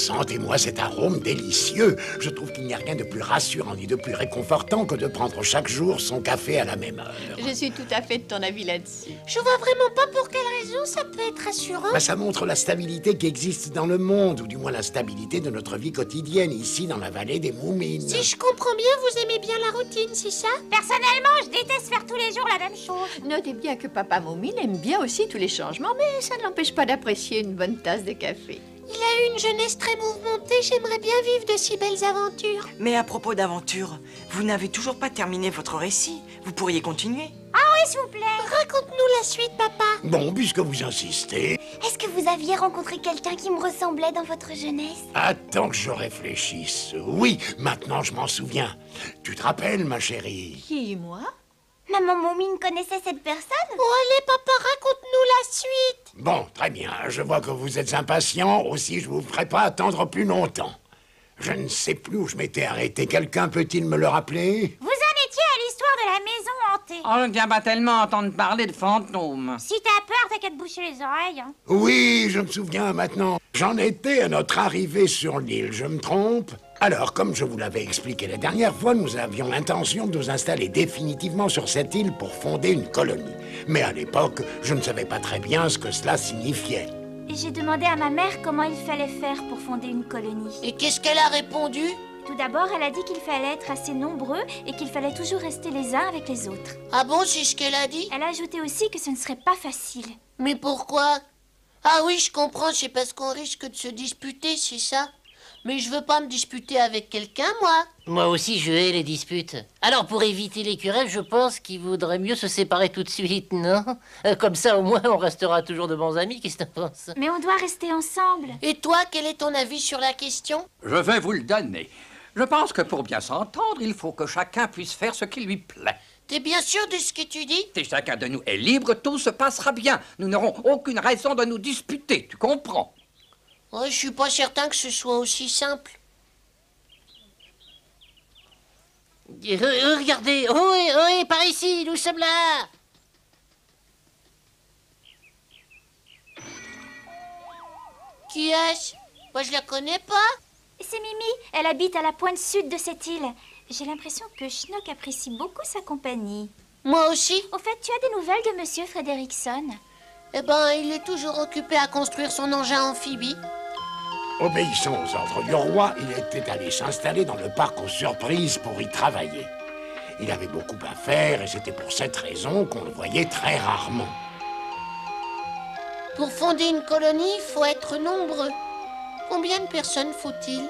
sentez-moi cet arôme délicieux. Je trouve qu'il n'y a rien de plus rassurant ni de plus réconfortant que de prendre chaque jour son café à la même heure. Je suis tout à fait de ton avis là-dessus. Je vois vraiment pas pour quelle raison ça peut être rassurant. Ça montre la stabilité qui existe dans le monde, ou du moins la stabilité de notre vie quotidienne, ici dans la vallée des Moumines. Si je comprends bien, vous aimez bien la routine, c'est ça? Personnellement, je déteste faire tous les jours la même chose. Notez bien que Papa Moumine aime bien aussi tous les changements, mais ça ne l'empêche pas d'apprécier une bonne tasse de café. Il a eu une jeunesse très mouvementée, j'aimerais bien vivre de si belles aventures. Mais à propos d'aventures, vous n'avez toujours pas terminé votre récit. Vous pourriez continuer. Ah oui, s'il vous plaît. Raconte-nous la suite, papa. Bon, puisque vous insistez... Est-ce que vous aviez rencontré quelqu'un qui me ressemblait dans votre jeunesse? Attends que je réfléchisse. Oui, maintenant je m'en souviens. Tu te rappelles, ma chérie? Qui, moi? Maman Moumine connaissait cette personne? Oh, allez, papa, raconte-nous la suite. Bon, très bien. Je vois que vous êtes impatient. Aussi, je vous ferai pas attendre plus longtemps. Je ne sais plus où je m'étais arrêté. Quelqu'un peut-il me le rappeler? Vous en étiez à l'histoire de la maison hantée. On ne vient pas tellement entendre parler de fantômes. Si t'as peur, t'as qu'à te boucher les oreilles. Hein. Oui, je me souviens maintenant. J'en étais à notre arrivée sur l'île. Je me trompe? Alors, comme je vous l'avais expliqué la dernière fois, nous avions l'intention de nous installer définitivement sur cette île pour fonder une colonie. Mais à l'époque, je ne savais pas très bien ce que cela signifiait. Et j'ai demandé à ma mère comment il fallait faire pour fonder une colonie. Et qu'est-ce qu'elle a répondu? Tout d'abord, elle a dit qu'il fallait être assez nombreux et qu'il fallait toujours rester les uns avec les autres. Ah bon, c'est ce qu'elle a dit? Elle a ajouté aussi que ce ne serait pas facile. Mais pourquoi? Ah oui, je comprends, c'est parce qu'on risque de se disputer, c'est ça? Mais je veux pas me disputer avec quelqu'un, moi. Moi aussi, je hais les disputes. Alors, pour éviter les querelles, je pense qu'il vaudrait mieux se séparer tout de suite, non? Comme ça, au moins, on restera toujours de bons amis, qu'est-ce que t'en penses? Mais on doit rester ensemble. Et toi, quel est ton avis sur la question? Je vais vous le donner. Je pense que pour bien s'entendre, il faut que chacun puisse faire ce qui lui plaît. T'es bien sûr de ce que tu dis? Si chacun de nous est libre, tout se passera bien. Nous n'aurons aucune raison de nous disputer, tu comprends? Ouais, je suis pas certain que ce soit aussi simple. Regardez, oui, par ici, nous sommes là. Qui est-ce? Moi, je la connais pas. C'est Mimi, elle habite à la pointe sud de cette île. J'ai l'impression que Schnock apprécie beaucoup sa compagnie. Moi aussi. Au fait, tu as des nouvelles de Monsieur Frederickson? Eh ben, il est toujours occupé à construire son engin amphibie. Obéissant aux ordres du roi, il était allé s'installer dans le parc aux surprises pour y travailler. Il avait beaucoup à faire et c'était pour cette raison qu'on le voyait très rarement. Pour fonder une colonie, il faut être nombreux. Combien de personnes faut-il?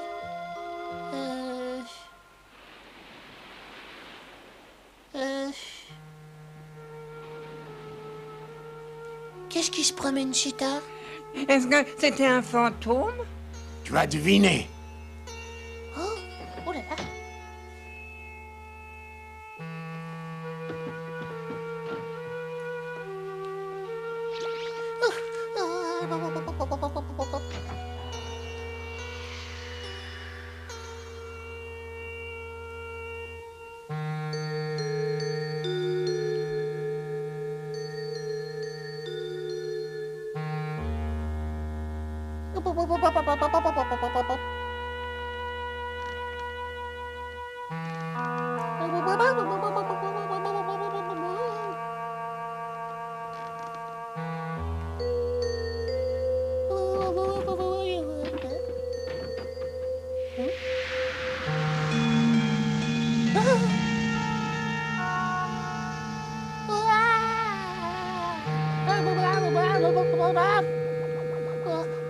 Qu'est-ce qui se promène si tard? Est-ce que c'était un fantôme? Tu as deviné. Oh là là.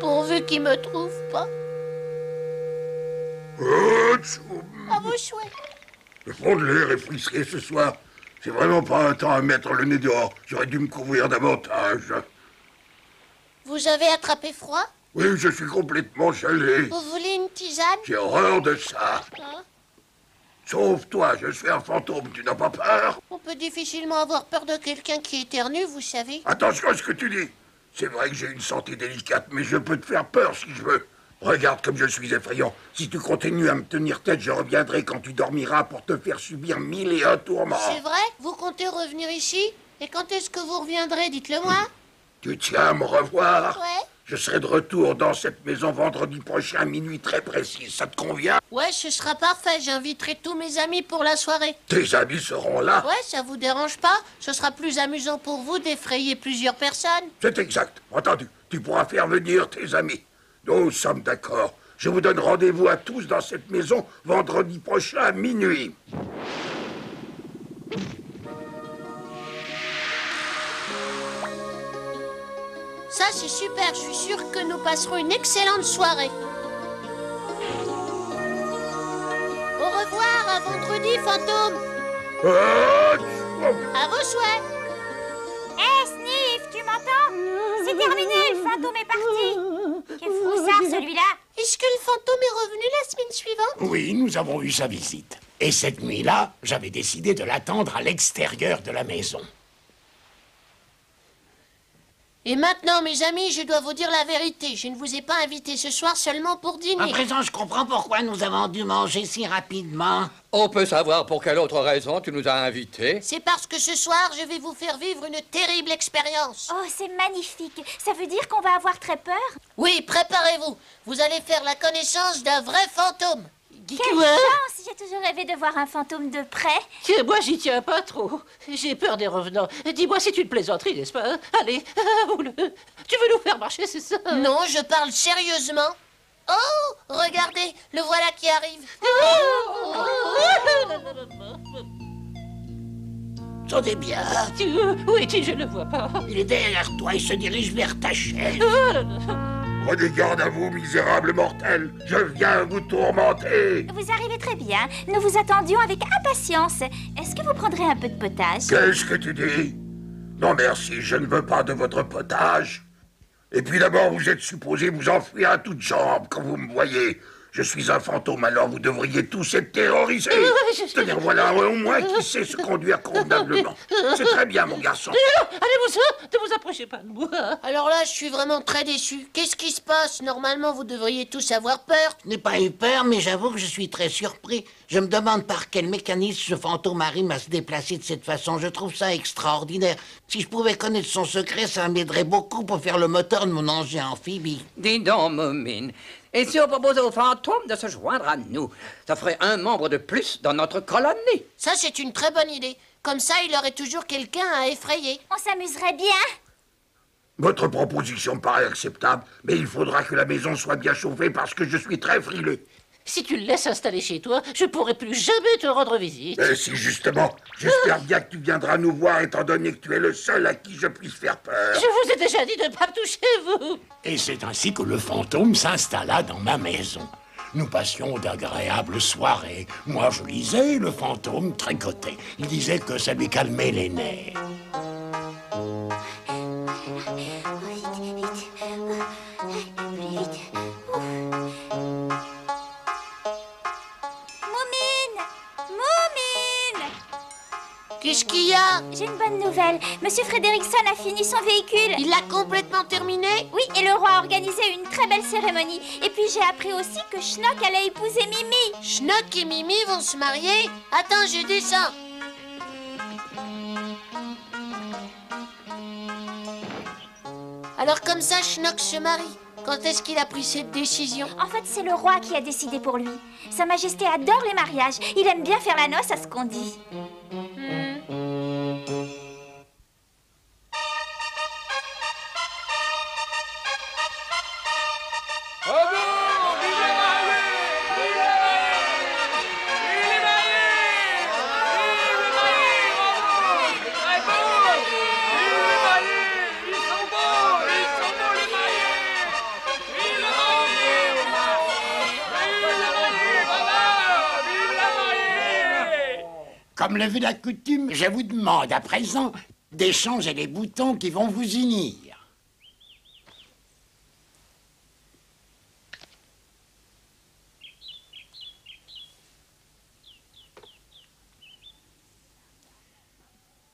Pourvu qu'il me trouve pas. À vos souhaits. Le fond de l'air est frisqué ce soir. C'est vraiment pas un temps à mettre le nez dehors. J'aurais dû me couvrir davantage. Vous avez attrapé froid? Oui, je suis complètement gelé. Vous voulez une tisane? J'ai horreur de ça. Hein? Sauve-toi, je suis un fantôme, tu n'as pas peur? On peut difficilement avoir peur de quelqu'un qui éternue, vous savez. Attention à ce que tu dis. C'est vrai que j'ai une santé délicate, mais je peux te faire peur si je veux. Regarde comme je suis effrayant. Si tu continues à me tenir tête, je reviendrai quand tu dormiras pour te faire subir 1001 tourments. C'est vrai? Vous comptez revenir ici? Et quand est-ce que vous reviendrez? Dites-le moi. Tu tiens à me revoir? Ouais. Je serai de retour dans cette maison vendredi prochain à minuit très précis. Ça te convient? Ouais, ce sera parfait. J'inviterai tous mes amis pour la soirée. Tes amis seront là? Ouais, ça vous dérange pas? Ce sera plus amusant pour vous d'effrayer plusieurs personnes. C'est exact. Entendu. Tu pourras faire venir tes amis. Nous sommes d'accord. Je vous donne rendez-vous à tous dans cette maison vendredi prochain à minuit. Ça, c'est super. Je suis sûre que nous passerons une excellente soirée. Au revoir, à vendredi, fantôme. À vos souhaits. Hé, Sniff, tu m'entends? C'est terminé, le fantôme est parti. Quel froussard, celui-là. Est-ce que le fantôme est revenu la semaine suivante? Oui, nous avons eu sa visite. Et cette nuit-là, j'avais décidé de l'attendre à l'extérieur de la maison. Et maintenant, mes amis, je dois vous dire la vérité. Je ne vous ai pas invité ce soir seulement pour dîner. À présent, je comprends pourquoi nous avons dû manger si rapidement. On peut savoir pour quelle autre raison tu nous as invités? C'est parce que ce soir, je vais vous faire vivre une terrible expérience. Oh, c'est magnifique. Ça veut dire qu'on va avoir très peur? Oui, préparez-vous. Vous allez faire la connaissance d'un vrai fantôme. Quelle chance! J'ai toujours rêvé de voir un fantôme de près. Moi, j'y tiens pas trop. J'ai peur des revenants. Dis-moi, c'est une plaisanterie, n'est-ce pas? Allez, avoue-le. Tu veux nous faire marcher, c'est ça? Non, je parle sérieusement. Oh, regardez, le voilà qui arrive. Attendez bien. Où est-il? Je ne le vois pas. Il est derrière toi, il se dirige vers ta chaise. Prenez garde à vous, misérables mortels. Je viens vous tourmenter. Vous arrivez très bien. Nous vous attendions avec impatience. Est-ce que vous prendrez un peu de potage? Qu'est-ce que tu dis? Non merci, je ne veux pas de votre potage. Et puis d'abord, vous êtes supposé vous enfuir à toutes jambes quand vous me voyez. Je suis un fantôme, alors vous devriez tous être terrorisés. C'est-à-dire, voilà au moins qui sait se conduire convenablement. C'est très bien, mon garçon. Allez, ne vous approchez pas de moi. Alors là, je suis vraiment très déçu. Qu'est-ce qui se passe? Normalement, vous devriez tous avoir peur. Je n'ai pas eu peur, mais j'avoue que je suis très surpris. Je me demande par quel mécanisme ce fantôme arrive à se déplacer de cette façon. Je trouve ça extraordinaire. Si je pouvais connaître son secret, ça m'aiderait beaucoup pour faire le moteur de mon engin amphibie. Dis donc, Moumine. Et si on proposait au fantôme de se joindre à nous? Ça ferait un membre de plus dans notre colonie. Ça, c'est une très bonne idée. Comme ça, il aurait toujours quelqu'un à effrayer. On s'amuserait bien. Votre proposition me paraît acceptable, mais il faudra que la maison soit bien chauffée parce que je suis très frileux. Si tu le laisses installer chez toi, je pourrai plus jamais te rendre visite. Et si justement, j'espère bien que tu viendras nous voir étant donné que tu es le seul à qui je puisse faire peur. Je vous ai déjà dit de ne pas me toucher, vous. Et c'est ainsi que le fantôme s'installa dans ma maison. Nous passions d'agréables soirées. Moi, je lisais, le fantôme tricotait. Il disait que ça lui calmait les nerfs. Qu'est-ce qu'il y a? J'ai une bonne nouvelle. Monsieur Frederickson a fini son véhicule. Il l'a complètement terminé? Oui, et le roi a organisé une très belle cérémonie. Et puis j'ai appris aussi que Schnock allait épouser Mimi. Schnock et Mimi vont se marier? Attends, je descends. Alors comme ça, Schnock se marie. Quand est-ce qu'il a pris cette décision? En fait, c'est le roi qui a décidé pour lui. Sa Majesté adore les mariages. Il aime bien faire la noce à ce qu'on dit. Comme le veut la coutume, je vous demande à présent d'échanger les boutons qui vont vous unir.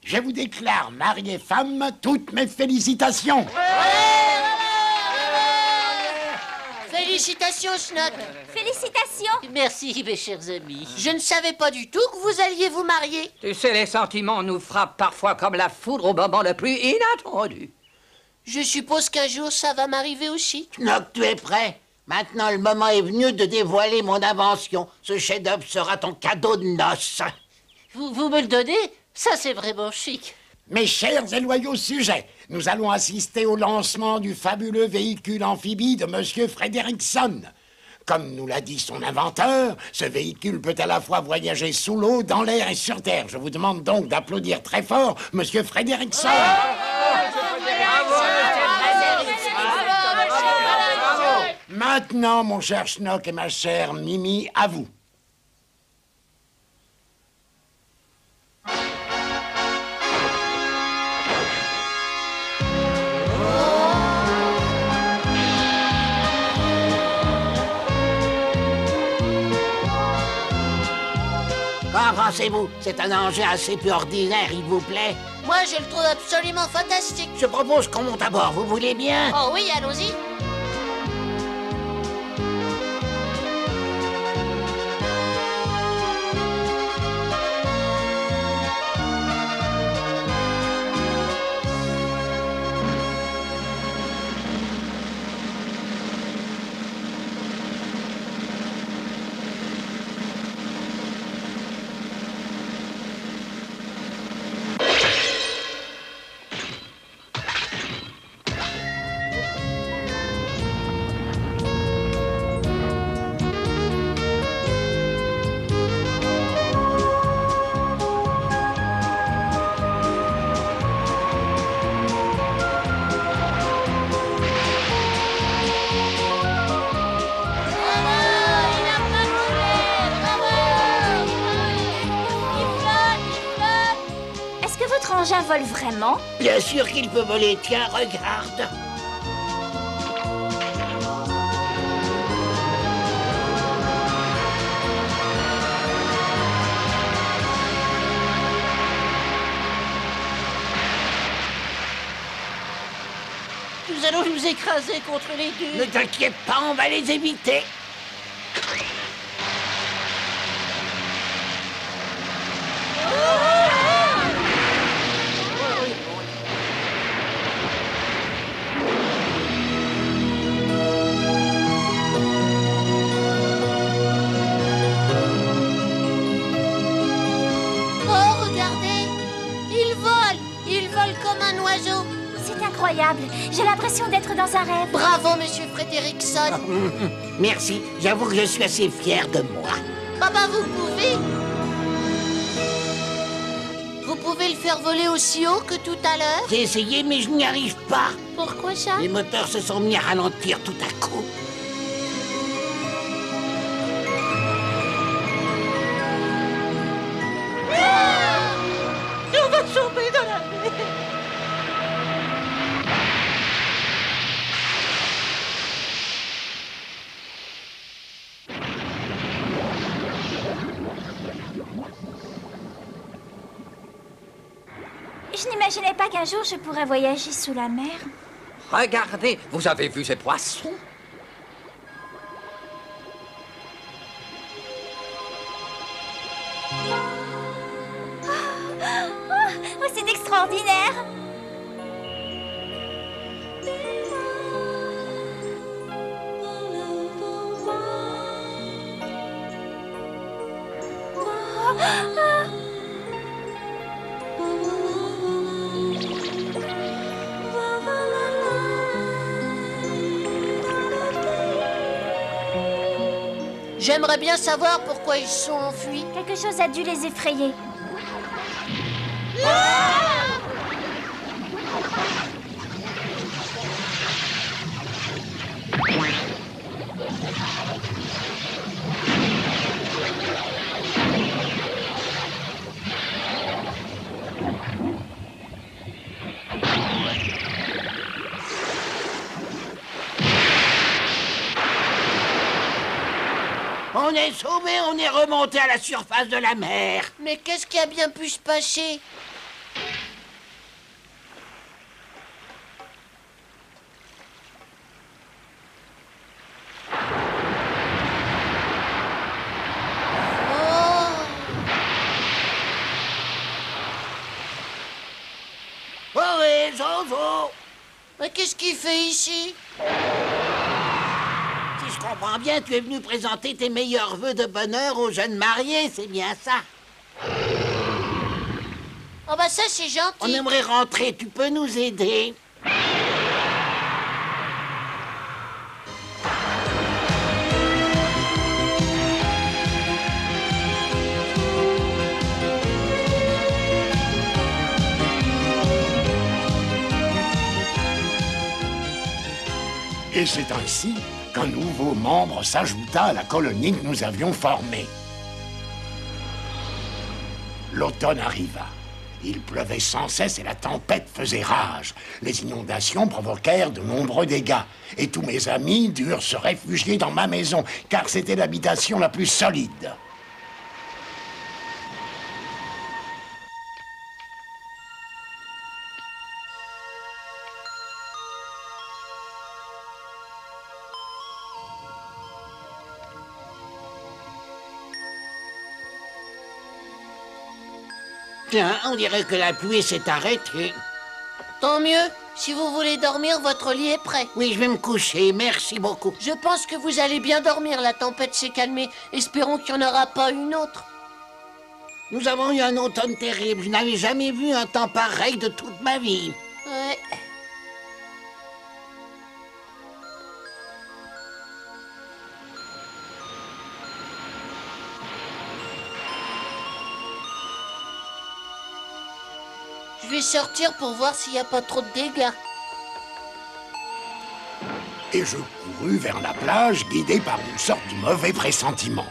Je vous déclare mari et femme, toutes mes félicitations. Félicitations, Schnock. Félicitations. Merci, mes chers amis. Je ne savais pas du tout que vous alliez vous marier. Tu sais, les sentiments nous frappent parfois comme la foudre au moment le plus inattendu. Je suppose qu'un jour ça va m'arriver aussi. Schnock, tu es prêt? Maintenant, le moment est venu de dévoiler mon invention. Ce chef-d'œuvre sera ton cadeau de noces. Vous me le donnez? Ça, c'est vraiment chic. Mes chers et loyaux sujets, nous allons assister au lancement du fabuleux véhicule amphibie de Monsieur Frederickson. Comme nous l'a dit son inventeur, ce véhicule peut à la fois voyager sous l'eau, dans l'air et sur terre. Je vous demande donc d'applaudir très fort Monsieur Frederickson. Maintenant, mon cher Schnock et ma chère Mimi, à vous. Qu'en pensez-vous? C'est un engin assez peu ordinaire, il vous plaît? Moi, je le trouve absolument fantastique. Je propose qu'on monte à bord, vous voulez bien? Oh oui, allons-y. Engin vole vraiment? Bien sûr qu'il peut voler, tiens, regarde. Nous allons nous écraser contre les dunes. Ne t'inquiète pas, on va les éviter. Incroyable. J'ai l'impression d'être dans un rêve. Bravo, monsieur Frederickson. Merci. J'avoue que je suis assez fier de moi. Ah bah, vous pouvez. Vous pouvez le faire voler aussi haut que tout à l'heure? J'ai essayé, mais je n'y arrive pas. Pourquoi ça? Les moteurs se sont mis à ralentir tout à coup. On va tomber dans la mer. Je n'imaginais pas qu'un jour je pourrais voyager sous la mer. Regardez, vous avez vu ces poissons? Oh, c'est extraordinaire! J'aimerais bien savoir pourquoi ils se sont enfuis. Quelque chose a dû les effrayer. On est sauvés, on est remonté à la surface de la mer. Mais qu'est-ce qui a bien pu se passer? Oh oui, Zozo. Qu'est-ce qu'il fait ici? Si je comprends bien, tu es venu présenter tes meilleurs vœux de bonheur aux jeunes mariés, c'est bien ça? Oh bah ça, c'est gentil. On aimerait rentrer, tu peux nous aider? Et c'est ainsi qu'un nouveau membre s'ajouta à la colonie que nous avions formée. L'automne arriva. Il pleuvait sans cesse et la tempête faisait rage. Les inondations provoquèrent de nombreux dégâts. Et tous mes amis durent se réfugier dans ma maison, car c'était l'habitation la plus solide. Tiens, on dirait que la pluie s'est arrêtée. Tant mieux. Si vous voulez dormir, votre lit est prêt. Oui, je vais me coucher, merci beaucoup. Je pense que vous allez bien dormir. La tempête s'est calmée. Espérons qu'il n'y en aura pas une autre. Nous avons eu un automne terrible. Je n'avais jamais vu un temps pareil de toute ma vie. Ouais. Je vais sortir pour voir s'il n'y a pas trop de dégâts. Et je courus vers la plage, guidé par une sorte de mauvais pressentiment.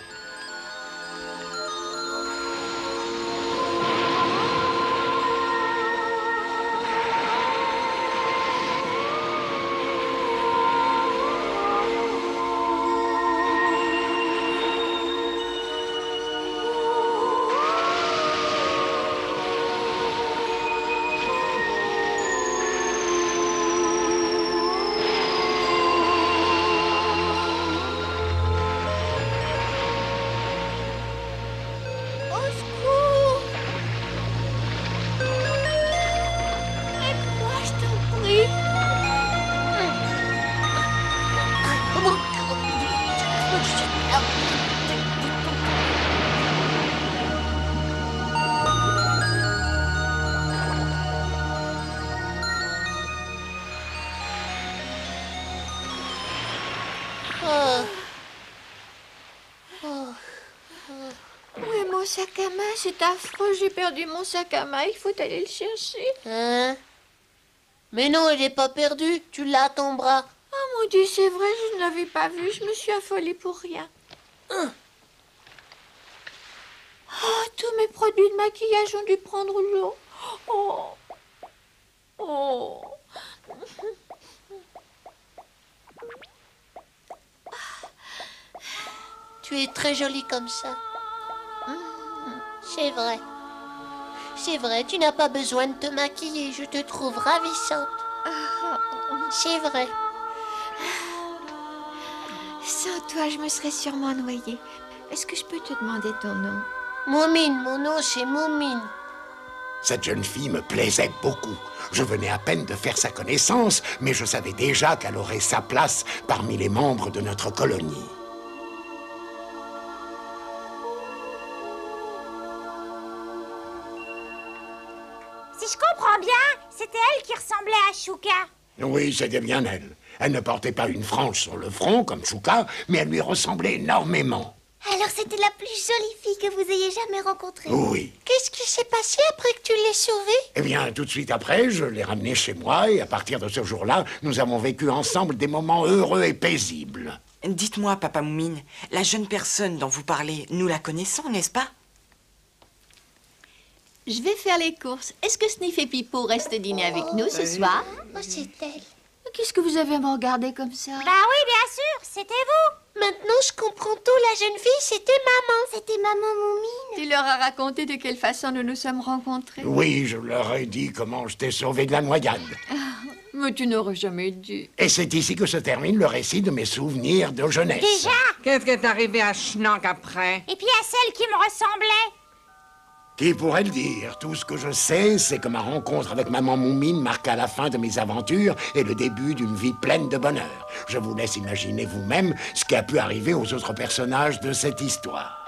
Mon sac à main, c'est affreux, j'ai perdu mon sac à main, il faut aller le chercher. Hein? Mais non, il n'est pas perdu, tu l'as à ton bras. Oh mon Dieu, c'est vrai, je ne l'avais pas vu, je me suis affolée pour rien. Oh, tous mes produits de maquillage ont dû prendre l'eau. Oh. Oh. Tu es très jolie comme ça. C'est vrai. C'est vrai, tu n'as pas besoin de te maquiller. Je te trouve ravissante. C'est vrai. Sans toi, je me serais sûrement noyée. Est-ce que je peux te demander ton nom? Moumine, mon nom c'est Moumine. Cette jeune fille me plaisait beaucoup. Je venais à peine de faire sa connaissance, mais je savais déjà qu'elle aurait sa place parmi les membres de notre colonie. Si je comprends bien, c'était elle qui ressemblait à Chouka. Oui, c'était bien elle. Elle ne portait pas une frange sur le front, comme Chouka, mais elle lui ressemblait énormément. Alors c'était la plus jolie fille que vous ayez jamais rencontrée. Oui. Qu'est-ce qui s'est passé après que tu l'aies sauvée? Eh bien, tout de suite après, je l'ai ramenée chez moi, et à partir de ce jour-là, nous avons vécu ensemble des moments heureux et paisibles. Dites-moi, Papa Moumine, la jeune personne dont vous parlez, nous la connaissons, n'est-ce pas? Je vais faire les courses. Est-ce que Sniff et Pipo restent dîner avec nous ce soir? Oh, c'est elle. Qu'est-ce que vous avez à me regarder comme ça? Bah oui, bien sûr, c'était vous. Maintenant, je comprends tout. La jeune fille, c'était maman. C'était maman Moumine. Tu leur as raconté de quelle façon nous nous sommes rencontrés? Oui, je leur ai dit comment je t'ai sauvé de la noyade. Mais tu n'aurais jamais dû. Et c'est ici que se termine le récit de mes souvenirs de jeunesse. Déjà? Qu'est-ce qui est arrivé à Schnock après? Et puis à celle qui me ressemblait. Qui pourrait le dire? Tout ce que je sais, c'est que ma rencontre avec Maman Moumine marqua la fin de mes aventures et le début d'une vie pleine de bonheur. Je vous laisse imaginer vous-même ce qui a pu arriver aux autres personnages de cette histoire.